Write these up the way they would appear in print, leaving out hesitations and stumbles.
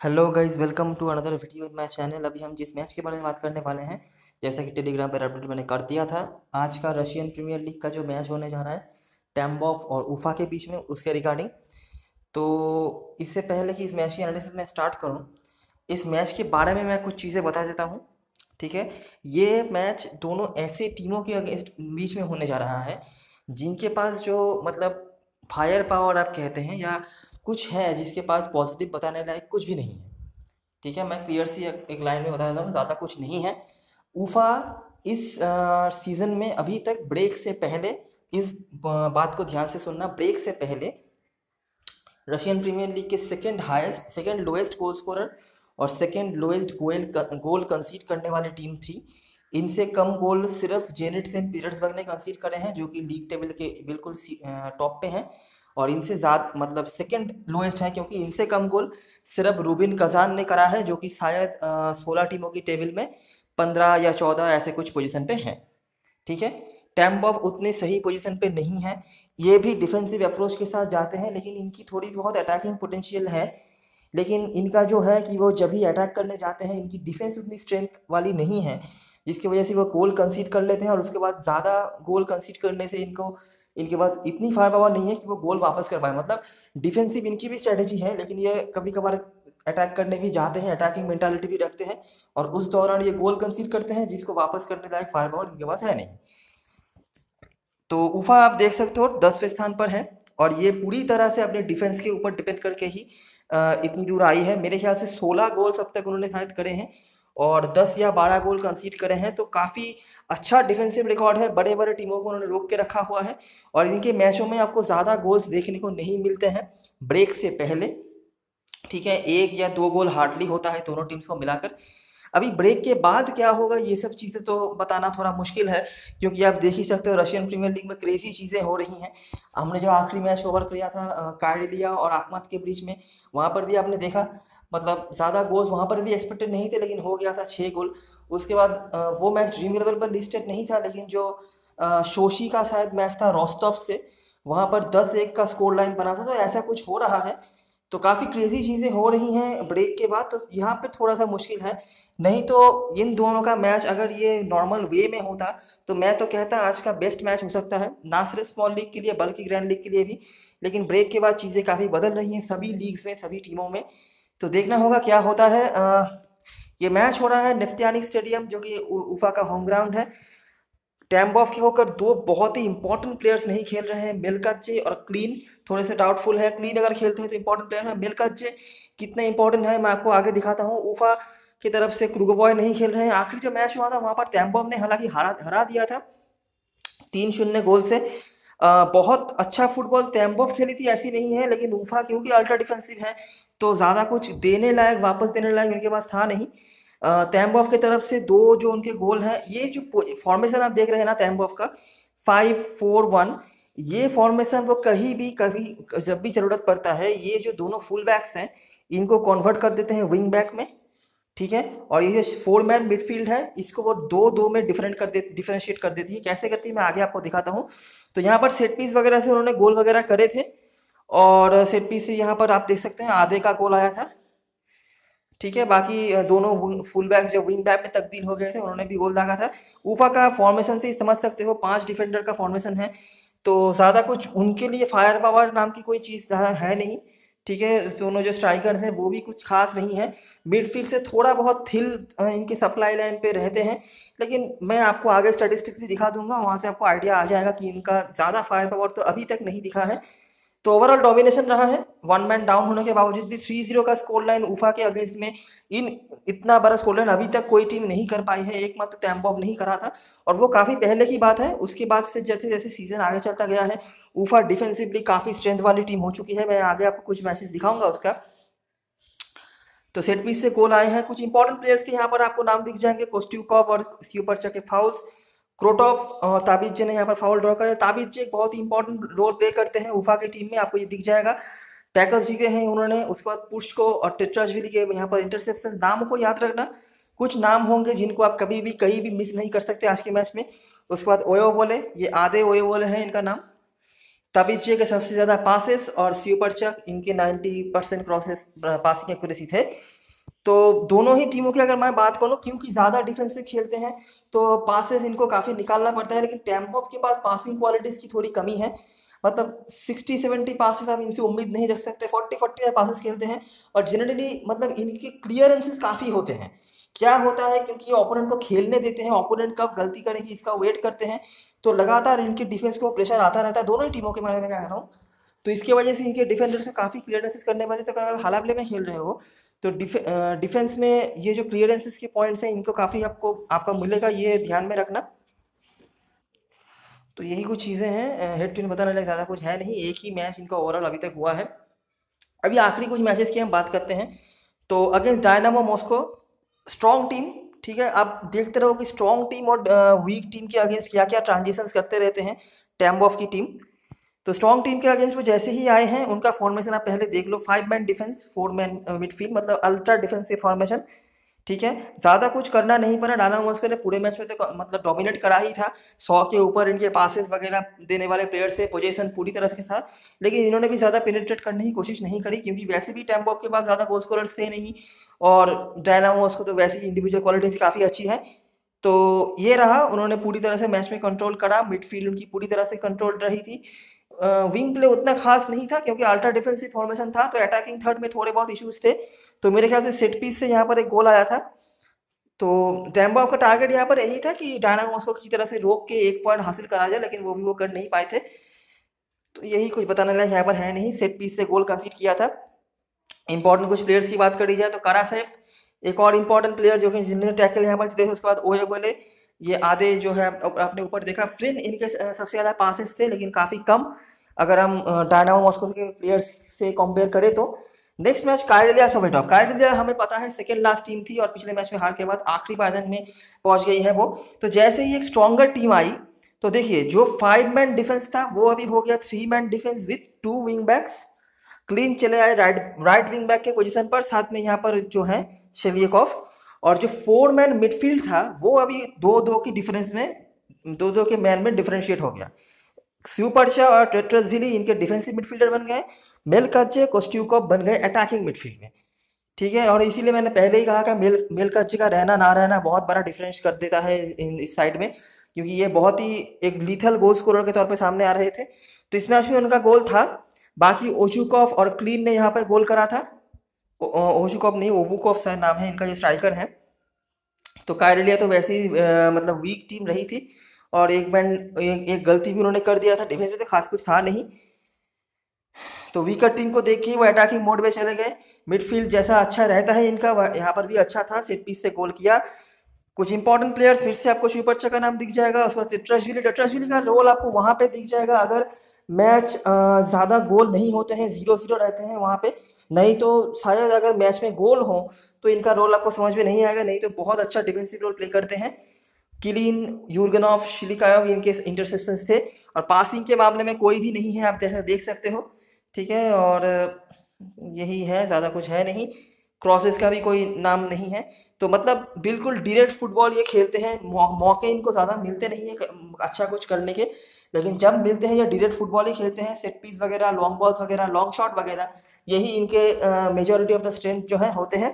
Hello guys, welcome to another video in my channel. अभी हम जिस मैच के बारे में बात करने वाले हैं, जैसा कि टेलीग्राम पर अपडेट मैंने कर दिया था, आज का रशियन प्रीमियर लीग का जो मैच होने जा रहा है टैम्बॉफ और उफा के बीच में, उसके रिगार्डिंग। तो इससे पहले कि इस मैच की एनालिसिस मैं स्टार्ट करूं, इस मैच के बारे में मैं कुछ चीज़ें बता देता हूं। ठीक है। ये मैच दोनों ऐसे टीमों के अगेंस्ट बीच में होने जा रहा है जिनके पास जो मतलब फायर पावर आप कहते हैं या कुछ है, जिसके पास पॉजिटिव बताने लायक कुछ भी नहीं है। ठीक है, मैं क्लियर सी एक लाइन में बता देता हूँ, ज़्यादा कुछ नहीं है। ऊफा इस सीज़न में अभी तक ब्रेक से पहले, इस बात को ध्यान से सुनना, ब्रेक से पहले रशियन प्रीमियर लीग के second highest, second lowest goal scorer और सेकंड लोएस्ट गोल कंसीड करने वाली टीम थी। इनसे कम गोल सिर्फ जेनिट सेंट पीटर्सबर्ग ने कंसीड करे हैं, जो कि लीग टेबल के बिल्कुल टॉप पे हैं। और इनसे ज़्यादा मतलब सेकंड लोएस्ट है, क्योंकि इनसे कम गोल सिर्फ रूबिन कजान ने करा है, जो कि शायद 16 टीमों की टेबल में 15 या 14 ऐसे कुछ पोजीशन पे हैं। ठीक है। टैम्बॉफ उतने सही पोजीशन पे नहीं है। ये भी डिफेंसिव अप्रोच के साथ जाते हैं, लेकिन इनकी थोड़ी बहुत अटैकिंग पोटेंशियल है। लेकिन इनका जो है कि वो जब भी अटैक करने जाते हैं, इनकी डिफेंस उतनी स्ट्रेंथ वाली नहीं है, जिसकी वजह से वो गोल कंसीड कर लेते हैं। और उसके बाद ज़्यादा गोल कंसीड करने से इनको, इनके पास इतनी फायर पावर नहीं है कि वो गोल वापस कर पाए। मतलब डिफेंसिव इनकी भी स्ट्रेटेजी है, लेकिन ये कभी कभार अटैक करने भी जाते हैं, अटैकिंग मेंटालिटी भी रखते हैं, और उस दौरान ये गोल कंसीड करते हैं, जिसको वापस करने लायक फायर पावर इनके पास है नहीं। तो उफा आप देख सकते हो 10वें स्थान पर है, और ये पूरी तरह से अपने डिफेंस के ऊपर डिपेंड करके ही इतनी दूर आई है। मेरे ख्याल से 16 गोल्स अब तक उन्होंने शायद करे हैं, और 10 या 12 गोल कंसीड करे हैं। तो काफ़ी अच्छा डिफेंसिव रिकॉर्ड है, बड़े बड़े टीमों को उन्होंने रोक के रखा हुआ है। और इनके मैचों में आपको ज़्यादा गोल्स देखने को नहीं मिलते हैं ब्रेक से पहले। ठीक है, एक या दो गोल हार्डली होता है दोनों टीम्स को मिलाकर। अभी ब्रेक के बाद क्या होगा, ये सब चीज़ें तो बताना थोड़ा मुश्किल है, क्योंकि आप देख ही सकते हो रशियन प्रीमियर लीग में क्रेजी चीज़ें हो रही हैं। हमने जो आखिरी मैच कवर किया था कायलिया और आखमत के बीच में, वहाँ पर भी आपने देखा, मतलब ज़्यादा गोल्स वहाँ पर भी एक्सपेक्टेड नहीं थे, लेकिन हो गया था 6 गोल। उसके बाद वो मैच ड्रीम लेवल पर लिस्टेड नहीं था, लेकिन जो शोशी का शायद मैच था रोस्टॉव से, वहाँ पर 10-1 का स्कोर लाइन बना था। तो ऐसा कुछ हो रहा है, तो काफ़ी क्रेजी चीज़ें हो रही हैं ब्रेक के बाद। तो यहाँ पे थोड़ा सा मुश्किल है। नहीं तो इन दोनों का मैच अगर ये नॉर्मल वे में होता, तो मैं तो कहता आज का बेस्ट मैच हो सकता है, ना सिर्फ स्मॉल लीग के लिए बल्कि ग्रैंड लीग के लिए भी। लेकिन ब्रेक के बाद चीज़ें काफ़ी बदल रही हैं सभी लीग्स में, सभी टीमों में। तो देखना होगा क्या होता है। ये मैच हो रहा है नेफ्टियानिक स्टेडियम, जो कि उफा का होम ग्राउंड है। टैम्बॉफ के होकर दो बहुत ही इंपॉर्टेंट प्लेयर्स नहीं खेल रहे हैं, मिल्काचे और क्लीन। थोड़े से डाउटफुल है, क्लीन अगर खेलते हैं तो इंपॉर्टेंट प्लेयर है। मिल्काचे कितना इंपॉर्टेंट है मैं आपको आगे दिखाता हूँ। उफा की तरफ से क्रूगोबॉय नहीं खेल रहे हैं। आखिरी जो मैच हुआ था वहाँ पर टैम्बॉफ ने हालांकि हरा हरा दिया था 3-0 गोल से। बहुत अच्छा फुटबॉल तैम्बोव खेली थी, ऐसी नहीं है, लेकिन उफा क्योंकि अल्ट्रा डिफेंसिव है, तो ज़्यादा कुछ देने लायक, वापस देने लायक उनके पास था नहीं। तैम्बोव की तरफ से दो जो उनके गोल हैं, ये जो फॉर्मेशन आप देख रहे हैं ना तैम्बोव का, 5-4-1, ये फॉर्मेशन वो कहीं भी कभी जब भी ज़रूरत पड़ता है, ये जो दोनों फुल बैक्स हैं इनको कन्वर्ट कर देते हैं विंग बैक में। ठीक है। और ये जो 4 मैन मिडफील्ड है, इसको वो 2-2 में डिफरेंशिएट कर देती है। कैसे करती है मैं आगे आपको दिखाता हूँ। तो यहाँ पर सेट पीस वगैरह से उन्होंने गोल वगैरह करे थे, और सेट पीस से यहाँ पर आप देख सकते हैं आधे का गोल आया था। ठीक है। बाकी दोनों फुल बैक्स जो विंग बैक में तब्दील हो गए थे, उन्होंने भी गोल दागा था। ऊफा का फॉर्मेशन से ही समझ सकते हो, 5 डिफेंडर का फॉर्मेशन है, तो ज़्यादा कुछ उनके लिए फायर पावर नाम की कोई चीज़ है नहीं। ठीक है। दोनों जो स्ट्राइकर्स हैं वो भी कुछ खास नहीं है। मिडफील्ड से थोड़ा बहुत थिल इनके सप्लाई लाइन पे रहते हैं, लेकिन मैं आपको आगे स्टैटिस्टिक्स भी दिखा दूंगा, वहाँ से आपको आइडिया आ जाएगा कि इनका ज़्यादा फायर पावर तो अभी तक नहीं दिखा है। तो ओवरऑल डोमिनेशन रहा है, 1 मैन डाउन होने के बावजूद भी 3-0 का स्कोर लाइन उफा के अगेंस्ट में। इन इतना बड़ा स्कोर लाइन अभी तक कोई टीम नहीं कर पाई है, एकमात्र तैम्बॉफ नहीं करा था, और वो काफ़ी पहले की बात है। उसके बाद से जैसे जैसे सीजन आगे चलता गया है, उफा डिफेंसिवली काफ़ी स्ट्रेंथ वाली टीम हो चुकी है। मैं आगे आपको कुछ मैचेस दिखाऊंगा उसका। तो सेट पीस से गोल आए हैं, कुछ इंपॉर्टेंट प्लेयर्स के यहाँ पर आपको नाम दिख जाएंगे, कोस्ट्यूकॉव और स्यूपर्चा के फाउल्स। क्रोटॉफ और ताबिज ने यहाँ पर फाउल ड्रॉ करे। ताबिज एक बहुत ही इंपॉर्टेंट रोल प्ले करते हैं उफा की टीम में, आपको ये दिख जाएगा। टैकल्स जीते हैं उन्होंने। उसके बाद पुष्को और टेट्राजविली के यहाँ पर इंटरसेप्शन। नाम को याद रखना, कुछ नाम होंगे जिनको आप कभी भी कहीं भी मिस नहीं कर सकते आज के मैच में। उसके बाद ओयोवोले, ये आधे ओयोवोले हैं इनका नाम। ताबिचे के सबसे ज़्यादा पासेस और स्यूपर्चक इनके 90% प्रोसेस पासिंग एक्यूरेसी थे। तो दोनों ही टीमों की अगर मैं बात करूँ, क्योंकि ज़्यादा डिफेंसिव खेलते हैं तो पासेस इनको काफ़ी निकालना पड़ता है, लेकिन टैम्पॉप के पास पासिंग क्वालिटीज़ की थोड़ी कमी है। मतलब 60-70 पासेस आप इनसे उम्मीद नहीं रख सकते, 40-45 पासेस खेलते हैं और जनरली मतलब इनके क्लियरेंसेस काफ़ी होते हैं। क्या होता है, क्योंकि ओपोनेंट को खेलने देते हैं, ओपोनेंट कब गलती करेगी इसका वेट करते हैं, तो लगातार इनके डिफेंस को प्रेशर आता रहता है, दोनों ही टीमों के बारे में कह रहा हूँ। तो इसकी वजह से इनके डिफेंडर से काफ़ी क्लियरेंसेस करने पड़ते, तो अगर हाल प्ले में खेल रहे हो तो डिफेंस में ये जो क्लियरेंसेस के पॉइंट्स हैं इनको काफ़ी आपका मिलेगा, ये ध्यान में रखना। तो यही कुछ चीज़ें हैं, हेड टू हेड बताने लायक ज़्यादा कुछ है नहीं, एक ही मैच इनका ओवरऑल अभी तक हुआ है। अभी आखिरी कुछ मैचेस की हम बात करते हैं। तो against dynamo Moscow, strong team, ठीक है, आप देखते रहो कि स्ट्रॉन्ग टीम और वीक टीम के अगेंस्ट क्या क्या ट्रांजिशंस करते रहते हैं टैम्बॉफ की टीम। तो स्ट्रॉन्ग टीम के अगेंस्ट वो जैसे ही आए हैं उनका फॉर्मेशन आप पहले देख लो, 5 मैन डिफेंस 4 मैन मिडफील्ड, मतलब अल्ट्रा डिफेंसिव फॉर्मेशन, ठीक है। ज़्यादा कुछ करना नहीं पड़ा, डायनामो मॉस्को ने पूरे मैच में तो मतलब डोमिनेट करा ही था, 100 के ऊपर इनके पासेस वगैरह देने वाले प्लेयर से, पोजीशन पूरी तरह के साथ, लेकिन इन्होंने भी ज़्यादा पेनिट्रेट करने की कोशिश नहीं करी, क्योंकि वैसे भी टैम्बॉफ के पास ज़्यादा गोल स्कोरर्स थे नहीं और डायनामो मॉस्को तो वैसे ही इंडिविजुअल क्वालिटीज काफ़ी अच्छी है। तो ये रहा, उन्होंने पूरी तरह से मैच में कंट्रोल करा, मिडफील्ड उनकी पूरी तरह से कंट्रोल रही थी। विंग प्ले उतना खास नहीं था क्योंकि अल्ट्रा डिफेंसिव फॉर्मेशन था, तो अटैकिंग थर्ड में थोड़े बहुत इश्यूज थे। तो मेरे ख्याल से सेट पीस से यहाँ पर एक गोल आया था। तो टैम्बॉफ का टारगेट यहाँ पर यही था कि डायनामो मॉस्को की तरह से रोक के 1 पॉइंट हासिल करा जाए, लेकिन वो कर नहीं पाए थे। तो यही कुछ बताने लायक यहाँ पर है नहीं, सेट पीस से गोल कंसीड किया था। इंपॉर्टेंट कुछ प्लेयर्स की बात करी जाए तो कारासेफ एक और इम्पॉर्टेंट प्लेयर जो कि जिन्होंने टैकल यहाँ पर जीते, उसके बाद ओए वाले, ये आधे जो है आपने ऊपर देखा, फ्लिन इनके सबसे ज़्यादा पासेस थे लेकिन काफ़ी कम अगर हम डायनामो मॉस्को के प्लेयर्स से कंपेयर करें तो। नेक्स्ट मैच कायरलिया सोवेटॉप, कायरलिया हमें पता है सेकेंड लास्ट टीम थी और पिछले मैच में हार के बाद आखिरी पायदान में पहुंच गई है वो। तो जैसे ही एक स्ट्रॉन्गर टीम आई तो देखिए, जो 5 मैन डिफेंस था वो अभी हो गया 3 man defence with 2 wing backs, क्लीन चले आए राइट विंग बैक के पोजीशन पर, साथ में यहाँ पर जो है शेलियकोव, और जो 4 मैन मिडफील्ड था वो अभी 2-2 की डिफरेंस में, 2-2 के मैन में डिफरेंशिएट हो गया। स्यूपर्चा और टेट्रसविली इनके डिफेंसिव मिडफील्डर बन गए, मेलकाचे कोस्ट्यूकोव बन गए अटैकिंग मिडफील्ड में, ठीक है। और इसीलिए मैंने पहले ही कहा कि मेलकाचे का रहना ना रहना बहुत बड़ा डिफरेंस कर देता है इस साइड में, क्योंकि ये बहुत ही एक लीथल गोल स्कोरर के तौर पे सामने आ रहे थे। तो इस मैच में उनका गोल था। बाकी ओशुकॉफ और क्लीन ने यहाँ पर गोल करा था, ओशुकॉफ नहीं, ओबुकॉफ शायद नाम है इनका जो स्ट्राइकर है। तो कायरलिया तो वैसे ही मतलब वीक टीम रही थी और एक गलती भी उन्होंने कर दिया था, डिफेंस में तो खास कुछ था नहीं। तो वीकर टीम को देख के वो अटैकिंग मोड में चले गए। मिडफील्ड जैसा अच्छा रहता है इनका, यहाँ पर भी अच्छा था, सेट पीस से गोल किया। कुछ इंपॉर्टेंट प्लेयर्स फिर से आपको स्यूपर्चा का नाम दिख जाएगा, उसके बाद टेट्राशविली का रोल आपको वहाँ पे दिख जाएगा अगर मैच ज़्यादा गोल नहीं होते हैं, 0-0 रहते हैं वहाँ पे, नहीं तो शायद अगर मैच में गोल हो तो इनका रोल आपको समझ में नहीं आएगा, नहीं तो बहुत अच्छा डिफेंसिव रोल प्ले करते हैं। किलीन, यूर्गनॉफ, शिलिकायव इनके इंटरसेप्शंस थे और पासिंग के मामले में कोई भी नहीं है, आप जैसा देख सकते हो, ठीक है। और यही है, ज़्यादा कुछ है नहीं, क्रॉसेस का भी कोई नाम नहीं है। तो मतलब बिल्कुल डायरेक्ट फुटबॉल ये खेलते हैं, मौके इनको ज़्यादा मिलते नहीं है अच्छा कुछ करने के, लेकिन जब मिलते हैं ये डायरेक्ट फुटबॉल ही खेलते हैं, सेट पीस वगैरह, लॉन्ग बॉल्स वगैरह, लॉन्ग शॉट वगैरह, यही इनके मेजोरिटी ऑफ द स्ट्रेंथ जो है होते हैं।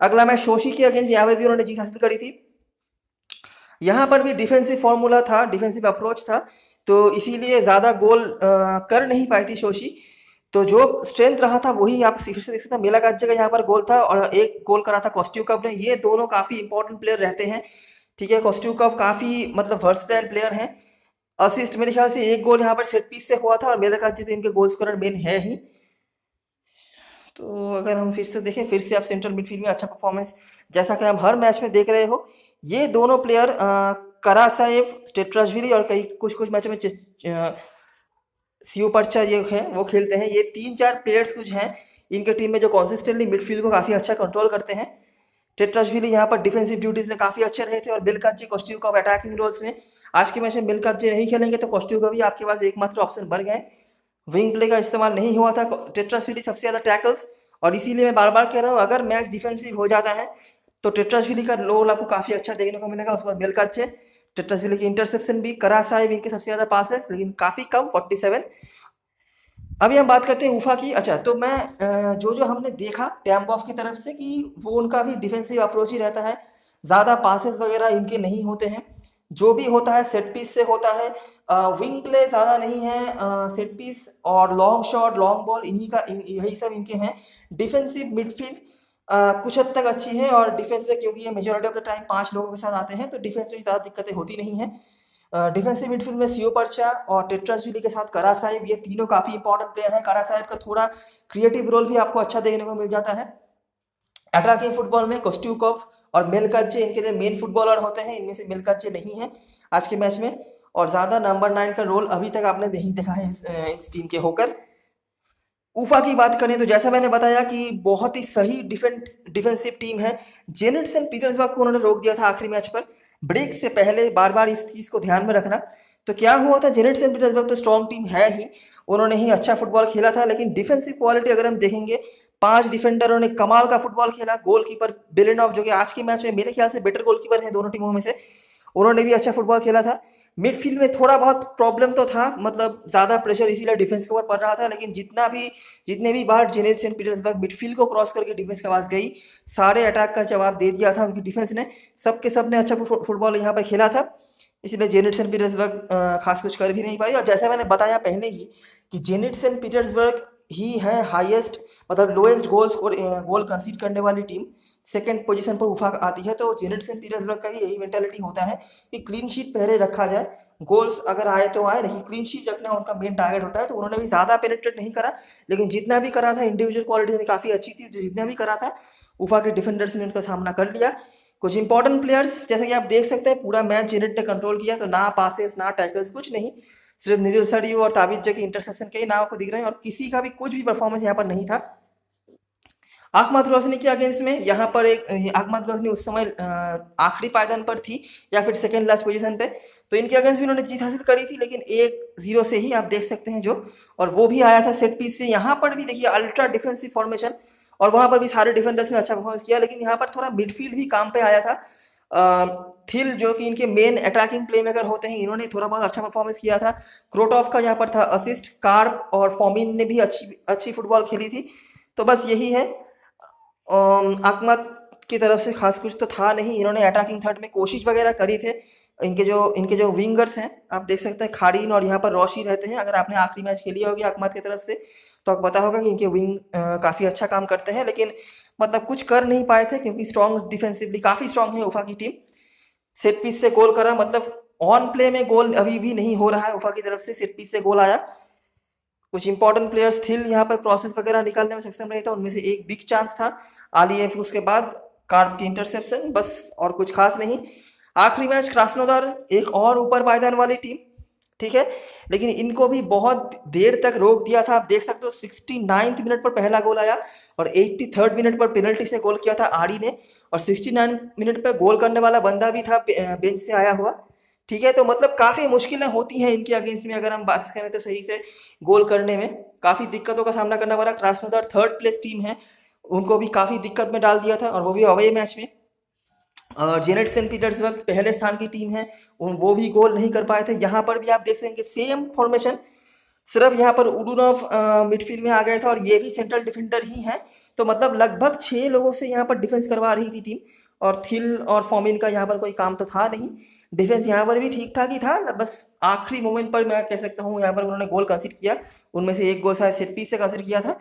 अगला मैच शोशी के अगेंस्ट, यहाँ पर भी उन्होंने जीत हासिल करी थी। यहाँ पर भी डिफेंसिव फॉर्मूला था, डिफेंसिव अप्रोच था, तो इसीलिए ज़्यादा गोल कर नहीं पाई थी शोशी। तो जो स्ट्रेंथ रहा था वही आप फिर से देख सकते हैं, मेलाकाचे का यहाँ पर गोल था और एक गोल करा था कोस्ट्यूकोव ने। ये दोनों काफ़ी इंपॉर्टेंट प्लेयर रहते हैं, ठीक है। कोस्ट्यूकोव काफ़ी मतलब वर्सटाइल प्लेयर हैं। असिस्ट मेरे ख्याल से एक गोल यहाँ पर सेट पीस से हुआ था और मेलाकाचे तो इनके गोल स्कोरर मेन है ही। तो अगर हम फिर से देखें, फिर से आप सेंट्रल मिडफील्ड में अच्छा परफॉर्मेंस जैसा कि हम हर मैच में देख रहे हो, ये दोनों प्लेयर करासाएव, टेट्राशविली और कई कुछ मैचों में स्यूपर्चा ये है वो खेलते हैं। ये 3-4 प्लेयर्स कुछ हैं इनके टीम में जो कॉन्सिस्टेंटली मिडफील्ड को काफ़ी अच्छा कंट्रोल करते हैं। टेट्राशविली यहाँ पर डिफेंसिव ड्यूटीज में काफ़ी अच्छे रहे थे और मेलकाचे, कोस्ट्यूकोव अटैकिंग रोल्स में। आज के मैच में मेलकाचे नहीं खेलेंगे तो कोस्ट्यूकोव भी आपके पास एकमात्र ऑप्शन बन गए। विंग प्ले का इस्तेमाल नहीं हुआ था, टेट्राशविली सबसे ज़्यादा टैकल्स, और इसीलिए मैं बार बार कह रहा हूँ अगर मैच डिफेंसिव हो जाता है तो टेट्राशविली का रोल आपको काफ़ी अच्छा देखने को मिलेगा। उसके बाद मेलकाचे, टेट्राशविली की इंटरसेप्शन भी, करासाएव इनके सबसे ज़्यादा पास है लेकिन काफ़ी कम 47, अभी हम बात करते हैं उफा की। अच्छा, तो मैं जो जो हमने देखा टैम्बॉफ की तरफ से कि वो उनका भी डिफेंसिव अप्रोच ही रहता है, ज़्यादा पासेस वगैरह इनके नहीं होते हैं, जो भी होता है सेट पीस से होता है। विंग प्ले ज़्यादा नहीं है, सेट पीस और लॉन्ग शॉट लॉन्ग बॉल यही सब इनके हैं। डिफेंसिव मिडफील्ड कुछ हद तक अच्छी है, और डिफेंस में क्योंकि ये मेजोरिटी ऑफ द टाइम 5 लोगों के साथ आते हैं तो डिफेंस में ज़्यादा दिक्कतें होती नहीं हैं। डिफेंसिव मिडफील्ड में सियो पर्चा और टेट्राजविली के साथ करा साहिब, ये तीनों काफ़ी इंपॉर्टेंट प्लेयर हैं। करा साहिब का थोड़ा क्रिएटिव रोल भी आपको अच्छा देखने को मिल जाता है। अटैकिंग फुटबॉल में कोस्ट्यूकोव और मेलकाचे इनके लिए मेन फुटबॉलर होते हैं, इनमें से मेलकाचे नहीं है आज के मैच में, और ज़्यादा नंबर 9 का रोल अभी तक आपने नहीं देखा है इस टीम के होकर। उफा की बात करें तो जैसा मैंने बताया कि बहुत ही सही डिफेंसिव टीम है। जेनिट सेंट पीटर्सबर्ग को उन्होंने रोक दिया था आखिरी मैच पर। ब्रेक से पहले बार बार इस चीज़ को ध्यान में रखना। तो क्या हुआ था, जेनिट सेंट पीटर्सबर्ग तो स्ट्रॉन्ग टीम है ही, उन्होंने ही अच्छा फुटबॉल खेला था, लेकिन डिफेंसिव क्वालिटी अगर हम देखेंगे, 5 डिफेंडरों ने कमाल का फुटबॉल खेला। गोलकीपर बेलेनॉव जो कि आज के मैच में मेरे ख्याल से बेटर गोलकीपर है दोनों टीमों में से, उन्होंने भी अच्छा फुटबॉल खेला था। मिडफील्ड में थोड़ा बहुत प्रॉब्लम तो था, मतलब ज़्यादा प्रेशर इसीलिए डिफेंस के ऊपर पड़ रहा था, लेकिन जितने भी बार जेनिट सेंट पीटर्सबर्ग मिडफील्ड को क्रॉस करके डिफेंस के पास गई, सारे अटैक का जवाब दे दिया था उनकी डिफेंस ने। सब ने अच्छा फुटबॉल यहाँ पर खेला था, इसलिए जेनिट सेंट पीटर्सबर्ग खास कुछ कर भी नहीं पाई। और जैसा मैंने बताया पहले ही कि जेनिट सेंट पीटर्सबर्ग ही है हाईएस्ट, मतलब लोएस्ट गोल कंसीड करने वाली टीम। सेकंड पोजीशन पर उफा आती है, तो जेनिट सेंट पीटर्सबर्ग का भी यही मेंटालिटी होता है कि क्लीन शीट पहले रखा जाए, गोल्स अगर आए तो आए, नहीं क्लीन शीट रखना उनका मेन टारगेट होता है। तो उन्होंने भी ज़्यादा पेनिट्रेट नहीं करा, लेकिन जितना भी करा था इंडिविजुअल क्वालिटी काफ़ी अच्छी थी, जितना भी करा था उफा के डिफेंडर्स ने उनका सामना कर लिया। कुछ इंपॉर्टेंट प्लेयर्स जैसे कि आप देख सकते हैं, पूरा मैच जेनेट ने कंट्रोल किया, तो ना पासेस ना टैकल्स कुछ नहीं, सिर्फ निदिल सडियो और ताबिज जकी इंटरसेप्शन के ही नाम आपको दिख रहे हैं, और किसी का भी कुछ भी परफॉर्मेंस यहाँ पर नहीं था। अहमद रोशनी के अगेंस्ट में यहाँ पर एक अहमद रोशनी उस समय आखिरी पायदान पर थी या फिर सेकेंड लास्ट पोजीशन पे, तो इनके अगेंस्ट भी उन्होंने जीत हासिल करी थी, लेकिन 1-0 से ही आप देख सकते हैं जो, और वो भी आया था सेट पीस से। यहाँ पर भी देखिए अल्ट्रा डिफेंसिव फॉर्मेशन, और वहाँ पर भी सारे डिफेंडर्स ने अच्छा परफॉर्मेंस किया, लेकिन यहाँ पर थोड़ा मिडफील्ड भी काम पे आया था। थिल जो कि इनके मेन अटैकिंग प्लेमेकर होते हैं, इन्होंने थोड़ा बहुत अच्छा परफॉर्मेंस किया था। क्रोटॉफ का यहाँ पर था असिस्ट, कार्प और फॉमिन ने भी अच्छी फुटबॉल खेली थी। तो बस यही है, अहमद की तरफ से खास कुछ तो था नहीं, इन्होंने अटैकिंग थर्ड में कोशिश वगैरह करी थे। इनके जो विंगर्स हैं आप देख सकते हैं, खारीन और यहाँ पर रोशी रहते हैं। अगर आपने आखिरी मैच खेली होगी अहमद की तरफ से तो आपको पता होगा कि इनके विंग काफ़ी अच्छा काम करते हैं, लेकिन मतलब कुछ कर नहीं पाए थे क्योंकि स्ट्रॉन्ग डिफेंसिवली काफ़ी स्ट्रॉन्ग है उफा की टीम। सेट पीस से गोल करा, मतलब ऑन प्ले में गोल अभी भी नहीं हो रहा है उफा की तरफ से, सेट पीस से गोल आया। कुछ इंपॉर्टेंट प्लेयर्स थिल यहाँ पर क्रॉसेस वगैरह निकालने में सक्षम रहे थे, उनमें से एक बिग चांस था आलिएव, उसके बाद कार्प की इंटरसेप्शन, बस और कुछ खास नहीं। आखिरी मैच क्रास्नोदार, एक और ऊपर पायदान वाली टीम, ठीक है, लेकिन इनको भी बहुत देर तक रोक दिया था। आप देख सकते हो 69 मिनट पर पहला गोल आया और 83 मिनट पर पेनल्टी से गोल किया था आड़ी ने, और 69 मिनट पर गोल करने वाला बंदा भी था बेंच से आया हुआ, ठीक है। तो मतलब काफ़ी मुश्किलें होती हैं इनके अगेंस्ट में, अगर हम बात करें तो सही से गोल करने में काफ़ी दिक्कतों का सामना करना पड़ा। क्रास्नोदार थर्ड प्लेस टीम है, उनको भी काफ़ी दिक्कत में डाल दिया था, और वो भी अवे मैच में। और जेनेट सेंट पीटर्सबर्ग पहले स्थान की टीम है, वो भी गोल नहीं कर पाए थे। यहाँ पर भी आप देख सकेंगे सेम फॉर्मेशन, सिर्फ यहाँ पर उडुनॉव मिडफील्ड में आ गया था और ये भी सेंट्रल डिफेंडर ही है, तो मतलब लगभग 6 लोगों से यहाँ पर डिफेंस करवा रही थी टीम, और थिल और फॉमिन का यहाँ पर कोई काम तो था नहीं। डिफेंस यहाँ पर भी ठीक ठाक ही था, बस आखिरी मोमेंट पर मैं कह सकता हूँ यहाँ पर उन्होंने गोल कंसीड किया, उनमें से एक गोल शायद सेट पीस से कंसीड किया था।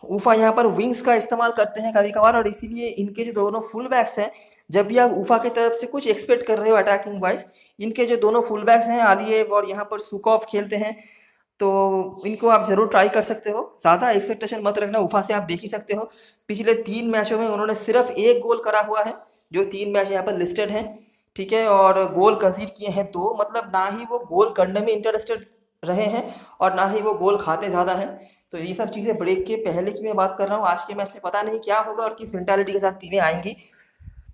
उफा यहाँ पर विंग्स का इस्तेमाल करते हैं कभी कभार, और इसीलिए इनके जो दोनों फुल बैक्स हैं, जब भी आप उफा की तरफ से कुछ एक्सपेक्ट कर रहे हो अटैकिंग वाइज, इनके जो दोनों फुल बैक्स हैं आलिएव और यहाँ पर सुकॉफ खेलते हैं, तो इनको आप ज़रूर ट्राई कर सकते हो। ज़्यादा एक्सपेक्टेशन मत रखना, उफा से आप देख ही सकते हो पिछले 3 मैचों में उन्होंने सिर्फ 1 गोल करा हुआ है, जो 3 मैच यहाँ पर लिस्टेड हैं, ठीक है, और गोल कंसीड किए हैं 2, मतलब ना ही वो गोल करने में इंटरेस्टेड रहे हैं और ना ही वो गोल खाते ज़्यादा हैं। तो ये सब चीज़ें ब्रेक के पहले की मैं बात कर रहा हूँ, आज के मैच में पता नहीं क्या होगा और किस मेंटालिटी के साथ टीमें आएंगी।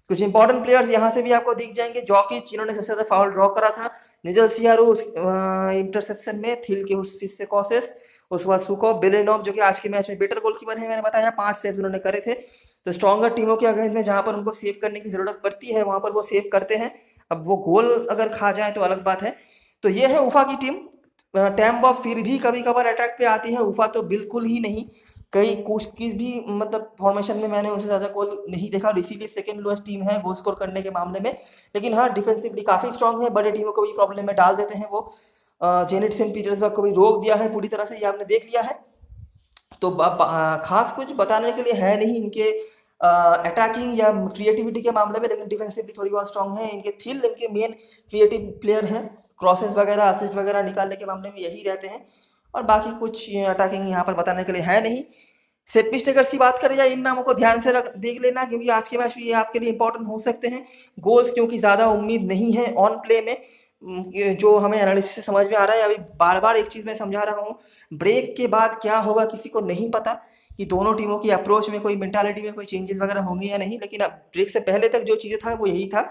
कुछ इंपॉर्टेंट प्लेयर्स यहाँ से भी आपको दिख जाएंगे, जॉकिच जिन्होंने सबसे ज़्यादा फाउल ड्रॉ करा था, निजल सियारू इंटरसेप्शन में, थिल के उस फिस से कॉसेस, उसके बाद सुको बेलेनॉव जो कि आज के मैच में बेटर गोलकीपर है, मैंने बताया 5 सेव उन्होंने करे थे। तो स्ट्रॉन्गर टीमों के अगेंस्ट में जहाँ पर उनको सेव करने की ज़रूरत पड़ती है वहाँ पर वो सेव करते हैं, अब वो गोल अगर खा जाए तो अलग बात है। तो ये है उफा की टीम, टैम्बॉफ फिर भी कभी कभार अटैक पे आती है, उफा तो बिल्कुल ही नहीं। कई कुछ किस भी मतलब फॉर्मेशन में मैंने उनसे ज़्यादा गोल नहीं देखा और इसीलिए सेकंड लोएस्ट टीम है गोल स्कोर करने के मामले में। लेकिन हाँ, डिफेंसिवली काफ़ी स्ट्रांग है, बड़े टीमों को भी प्रॉब्लम में डाल देते हैं वो। जेनिट सेंट पीटर्सबर्ग को भी रोक दिया है पूरी तरह से, ये आपने देख लिया है। तो खास कुछ बताने के लिए है नहीं इनके अटैकिंग या क्रिएटिविटी के मामले में, लेकिन डिफेंसिवली थोड़ी बहुत स्ट्रांग है। इनके थिल इनके मेन क्रिएटिव प्लेयर हैं, क्रॉसेस वगैरह असिस्ट वगैरह निकालने के मामले में यही रहते हैं। और बाकी कुछ अटैकिंग यहाँ पर बताने के लिए है नहीं। सेट पीस टेकर्स की बात करें या इन नामों को ध्यान से देख लेना, क्योंकि आज के मैच में ये आपके लिए इंपॉर्टेंट हो सकते हैं। गोल्स क्योंकि ज़्यादा उम्मीद नहीं है ऑन प्ले में, ये जो हमें एनालिसिस से समझ में आ रहा है। अभी बार बार एक चीज़ मैं समझा रहा हूँ, ब्रेक के बाद क्या होगा किसी को नहीं पता कि दोनों टीमों की अप्रोच में कोई मेंटालिटी में कोई चेंजेस वगैरह होंगे या नहीं। लेकिन अब ब्रेक से पहले तक जो चीज़ें था वो यही था।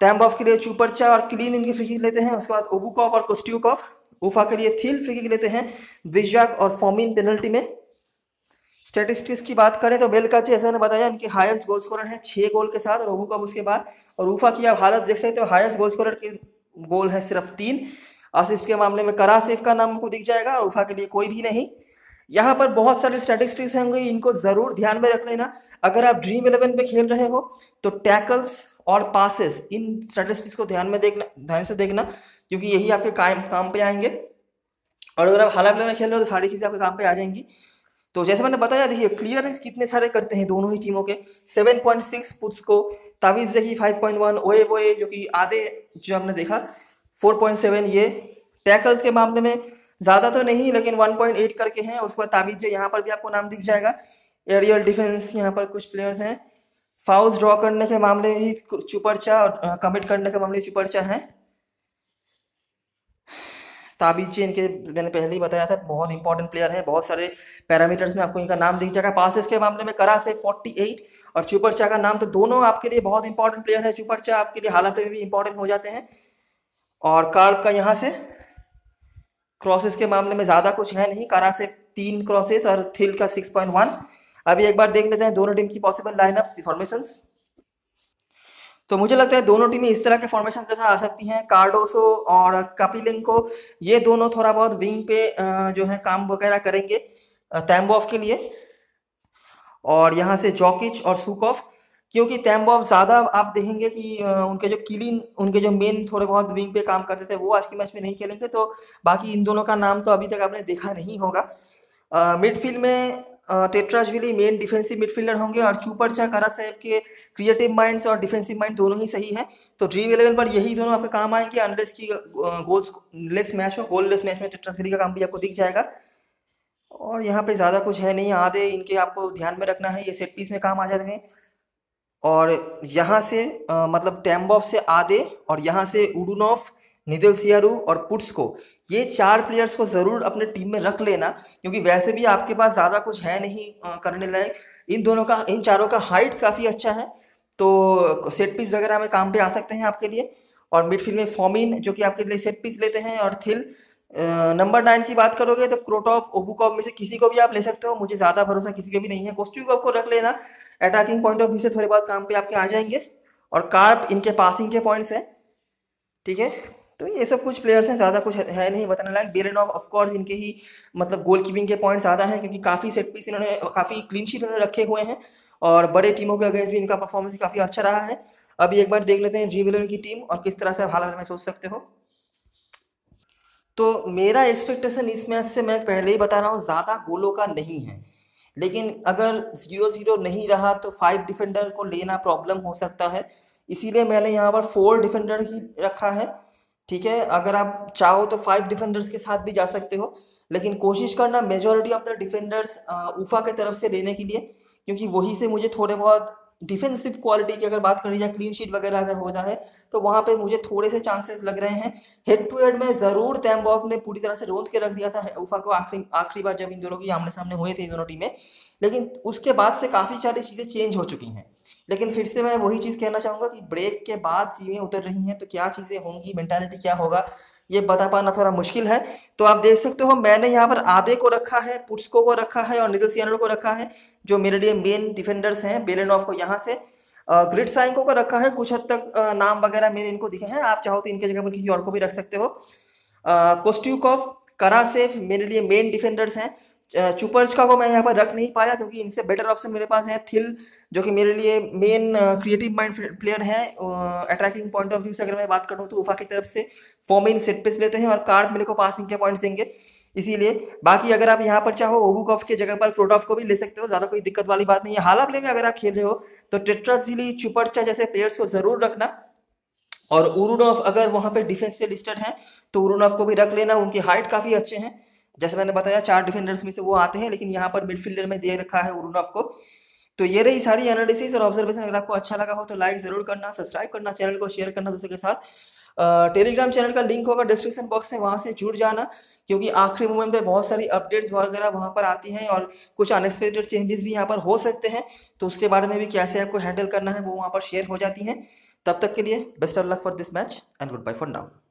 टैम्बॉफ के लिए चूपरचा और क्लीन इनके फ्री किक लेते हैं, उसके बाद ओबुकॉफ और कोस्ट्यूकॉफ। उफा के लिए थिल फ्री किक लेते हैं, विजाक और फॉमिन पेनल्टी में। स्टैटिस्टिक्स की बात करें तो बेलकाची, जैसे मैंने बताया, इनके हाईएस्ट गोल स्कोरर हैं 6 गोल के साथ, और ओबुकॉफ उसके बाद। और उफा की आप हालत देख सकते हो, हाईएस्ट गोल स्कोरर के गोल है सिर्फ 3। असिस्ट के मामले में करासेव का नाम आपको दिख जाएगा, उफा के लिए कोई भी नहीं। यहाँ पर बहुत सारे स्टैटिस्टिक्स होंगे, इनको ज़रूर ध्यान में रख लेना। अगर आप ड्रीम 11 पे खेल रहे हो तो टैकल्स और पासेस, इन स्टैटिस्टिक्स को ध्यान से देखना, क्योंकि यही आपके काम पे आएंगे। और अगर आप हाल प्ले में खेल रहे हो तो सारी चीज़ें आपके काम पे आ जाएंगी। तो जैसे मैंने बताया, देखिए क्लियरेंस कितने सारे करते हैं दोनों ही टीमों के। 7.6 पुट्स को, तावीज़ जगी 5.1, ओए जो कि आधे जो हमने देखा 4.7। ये टैकल्स के मामले में ज़्यादा तो नहीं, लेकिन 1.8 करके हैं। उसके बाद तावीज़ जो यहाँ पर भी आपको नाम दिख जाएगा। एरियल डिफेंस यहाँ पर कुछ प्लेयर्स हैं। फाउल्स ड्रॉ करने के मामले में ही चुपरचा और कमिट करने के मामले में चुपरचा है। ताबीचे इनके मैंने पहले ही बताया था, बहुत इंपॉर्टेंट प्लेयर है। बहुत सारे पैरामीटर्स में आपको इनका नाम दिख जाएगा। पासेस के मामले में करा से 48 और चुपरचा का नाम, तो दोनों आपके लिए बहुत इंपॉर्टेंट प्लेयर है। चुपरचा आपके लिए हाल में भी इंपॉर्टेंट हो जाते हैं। और कार्प का यहाँ से क्रॉसेस के मामले में ज़्यादा कुछ है नहीं, कारा से 3 क्रॉसेस और थिल का 6.1। अभी एक बार देख लेते हैं दोनों टीम की पॉसिबल लाइनअप फॉर्मेशंस। तो मुझे लगता है दोनों टीमें इस तरह के फॉर्मेशन के साथ आ सकती हैं। कार्डोसो और कपिलेंको, ये दोनों थोड़ा बहुत विंग पे जो है काम वगैरह करेंगे टैम्बॉफ के लिए। और यहाँ से जॉकिच और सुकॉफ, क्योंकि टैम्बॉफ ज़्यादा आप देखेंगे कि उनके जो क्लीन, उनके जो मेन थोड़े बहुत विंग पे काम करते थे, वो आज के मैच में नहीं खेलेंगे। तो बाकी इन दोनों का नाम तो अभी तक आपने देखा नहीं होगा। मिडफील्ड में टेट्राशविली मेन डिफेंसिव मिडफील्डर होंगे, और चूपरचा करासेव के क्रिएटिव माइंड्स और डिफेंसिव माइंड दोनों ही सही है। तो ड्रीम 11 पर यही दोनों आपके काम आएंगे, अनलेस की गोल्स लेस मैच हो। गोल लेस मैच में टेट्राशविली का काम भी आपको दिख जाएगा। और यहाँ पे ज़्यादा कुछ है नहीं, आधे इनके आपको ध्यान में रखना है, ये सेट पीस में काम आ जाते हैं। और यहाँ से मतलब टैम्बॉफ से आधे, और यहाँ से उडुनॉफ, निदलसियारू और पुट्सको, ये 4 प्लेयर्स को ज़रूर अपने टीम में रख लेना, क्योंकि वैसे भी आपके पास ज़्यादा कुछ है नहीं करने लायक। इन चारों का हाइट्स काफ़ी अच्छा है, तो सेट पीस वगैरह में काम पे आ सकते हैं आपके लिए। और मिडफील्ड में फॉमिन, जो कि आपके लिए सेट पीस लेते हैं, और थिल। नंबर 9 की बात करोगे तो क्रोटॉफ, ओबुकॉफ में से किसी को भी आप ले सकते हो, मुझे ज़्यादा भरोसा किसी के भी नहीं है। कोस्ट्यूकॉफ को रख लेना, अटैकिंग पॉइंट ऑफ व्यू से थोड़े बहुत काम पे आपके आ जाएंगे। और कार्प इनके पासिंग के पॉइंट्स हैं, ठीक है। तो ये सब कुछ प्लेयर्स हैं, ज़्यादा कुछ है नहीं बताने लायक। बेलेनॉफ ऑफ कोर्स इनके ही मतलब गोल कीपिंग के पॉइंट ज़्यादा हैं, क्योंकि काफ़ी सेट पीस इन्होंने, काफ़ी क्लीन शीट इन्होंने रखे हुए हैं, और बड़े टीमों के अगेंस्ट भी इनका परफॉर्मेंस काफ़ी अच्छा रहा है। अभी एक बार देख लेते हैं ड्रीम 11 की टीम और किस तरह से आप हालात में सोच सकते हो। तो मेरा एक्सपेक्टेशन इस मैच से, मैं पहले ही बता रहा हूँ, ज़्यादा गोलों का नहीं है। लेकिन अगर 0-0 नहीं रहा तो 5 डिफेंडर को लेना प्रॉब्लम हो सकता है, इसीलिए मैंने यहाँ पर 4 डिफेंडर ही रखा है, ठीक है। अगर आप चाहो तो 5 डिफेंडर्स के साथ भी जा सकते हो, लेकिन कोशिश करना मेजॉरिटी ऑफ द डिफेंडर्स उफा के तरफ से लेने के लिए, क्योंकि वही से मुझे थोड़े बहुत डिफेंसिव क्वालिटी की अगर बात करी जाए, क्लीन शीट वगैरह अगर हो जाए तो वहाँ पे मुझे थोड़े से चांसेस लग रहे हैं। हेड टू हेड में ज़रूर टैम्बॉफ ने पूरी तरह से रोंद के रख दिया था उफा को आखिरी बार जब इन दोनों की आमने सामने हुए थे दोनों टीमें। लेकिन उसके बाद से काफ़ी सारी चीज़ें चेंज हो चुकी हैं। लेकिन फिर से मैं वही चीज़ कहना चाहूँगा कि ब्रेक के बाद चीज़ें उतर रही हैं, तो क्या चीज़ें होंगी, मेंटालिटी क्या होगा, ये बता पाना थोड़ा मुश्किल है। तो आप देख सकते हो, मैंने यहाँ पर आधे को रखा है, पुट्सको को रखा है, और निदलसियारू को रखा है, जो मेरे लिए मेन डिफेंडर्स हैं। बेलेनॉफ को यहाँ से, ग्रिट्साइंको को रखा है। कुछ हद तक नाम वगैरह मेरे इनको दिखे हैं, आप चाहो तो इनके जगह पर किसी और को भी रख सकते हो। कोस्ट्यूकॉफ, करासेव मेरे लिए मेन डिफेंडर्स हैं। चुपर्चका को मैं यहाँ पर रख नहीं पाया क्योंकि इनसे बेटर ऑप्शन मेरे पास है थिल, जो कि मेरे लिए मेन क्रिएटिव माइंड प्लेयर है। अटैकिंग पॉइंट ऑफ व्यू से अगर मैं बात करूँ तो उफा की तरफ से फॉर्मेन सेट पिस लेते हैं और कार्ड मेरे को पासिंग के पॉइंट्स देंगे, इसीलिए। बाकी अगर आप यहाँ पर चाहो ओबुकॉफ की जगह पर क्रोटॉफ को भी ले सकते हो, ज़्यादा कोई दिक्कत वाली बात नहीं है। हाला प्ले में अगर आप खेल रहे हो तो टेट्रासविली, चुपर्चा जैसे प्लेयर्स को जरूर रखना। और उरुनॉफ अगर वहाँ पे डिफेंस पे लिस्टेड है तो उरुनॉफ को भी रख लेना, उनकी हाइट काफ़ी अच्छे हैं। जैसे मैंने बताया 4 डिफेंडर्स में से वो आते हैं, लेकिन यहाँ पर मिडफील्डर में दे रखा है उरुनॉफ को। तो ये रही सारी एनालिसिस और ऑब्जर्वेशन। अगर आपको अच्छा लगा हो तो लाइक जरूर करना, सब्सक्राइब करना, चैनल को शेयर करना दूसरे के साथ। टेलीग्राम चैनल का लिंक होगा डिस्क्रिप्शन बॉक्स में, वहाँ से जुड़ जाना, क्योंकि आखिरी मोमेंट पे बहुत सारी अपडेट्स वगैरह वहाँ पर आती हैं और कुछ अनएक्सपेक्टेड चेंजेस भी यहाँ पर हो सकते हैं, तो उसके बारे में भी कैसे आपको हैंडल करना है वो वहाँ पर शेयर हो जाती हैं। तब तक के लिए best of luck for this match and good bye for now.